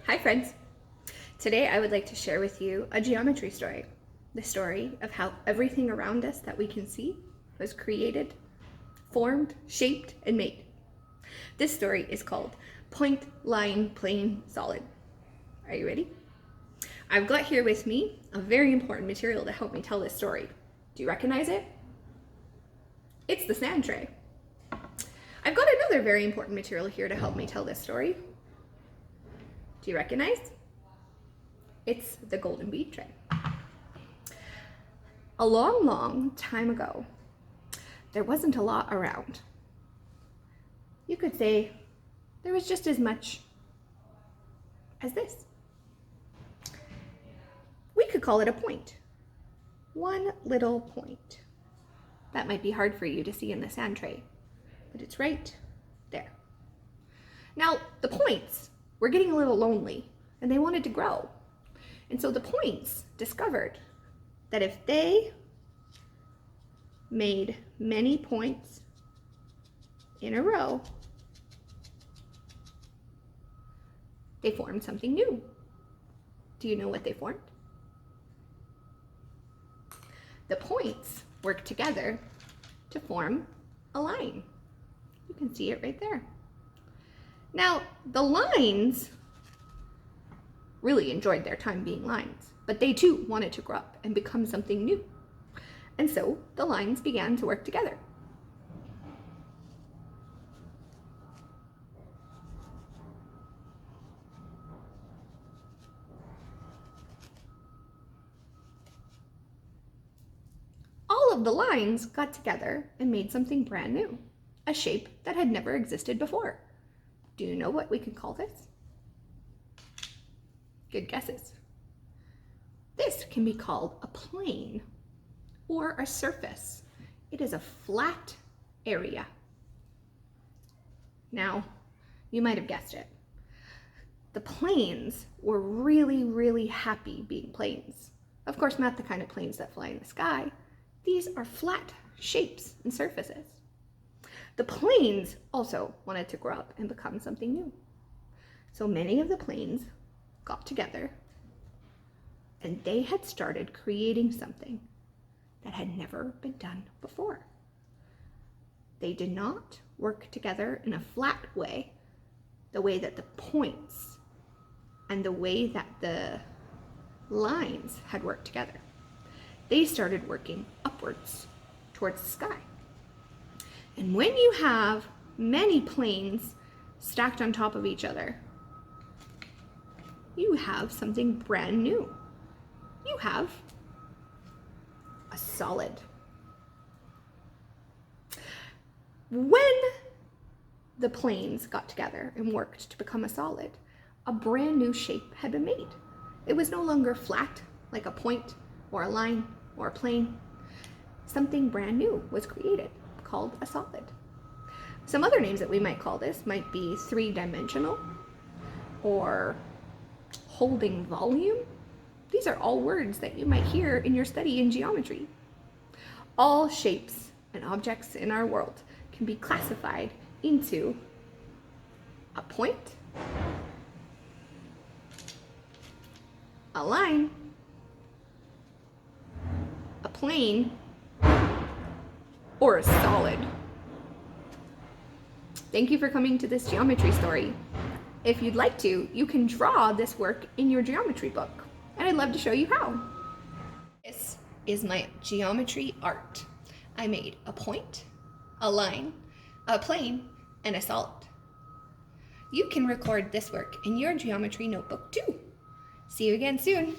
Hi friends! Today I would like to share with you a geometry story. The story of how everything around us that we can see was created, formed, shaped, and made. This story is called Point, Line, Plane, Solid. Are you ready? I've got here with me a very important material to help me tell this story. Do you recognize it? It's the sand tray. I've got another very important material here to help me tell this story. Do you recognize? It's the golden bead tray. A long, long time ago, there wasn't a lot around. You could say there was just as much as this. We could call it a point. One little point. That might be hard for you to see in the sand tray, but it's right there. Now, the points were getting a little lonely and they wanted to grow. And so the points discovered that if they made many points in a row, they formed something new. Do you know what they formed? The points work together to form a line. You can see it right there. Now, the lines really enjoyed their time being lines, but they too wanted to grow up and become something new. And so the lines began to work together. All of the lines got together and made something brand new, a shape that had never existed before. Do you know what we could call this? Good guesses. This can be called a plane or a surface. It is a flat area. Now, you might have guessed it. The planes were really, really happy being planes. Of course, not the kind of planes that fly in the sky. These are flat shapes and surfaces. The planes also wanted to grow up and become something new. So many of the planes got together and they had started creating something that had never been done before. They did not work together in a flat way, the way that the points and the way that the lines had worked together. They started working upwards towards the sky. And when you have many planes stacked on top of each other, you have something brand new. You have a solid. When the planes got together and worked to become a solid, a brand new shape had been made. It was no longer flat like a point or a line or a plane. Something brand new was created called a solid. Some other names that we might call this might be three-dimensional or holding volume. These are all words that you might hear in your study in geometry. All shapes and objects in our world can be classified into a point, a line, a plane, or a solid. Thank you for coming to this geometry story. If you'd like to, you can draw this work in your geometry book, and I'd love to show you how. This is my geometry art. I made a point, a line, a plane, and a solid. You can record this work in your geometry notebook too. See you again soon.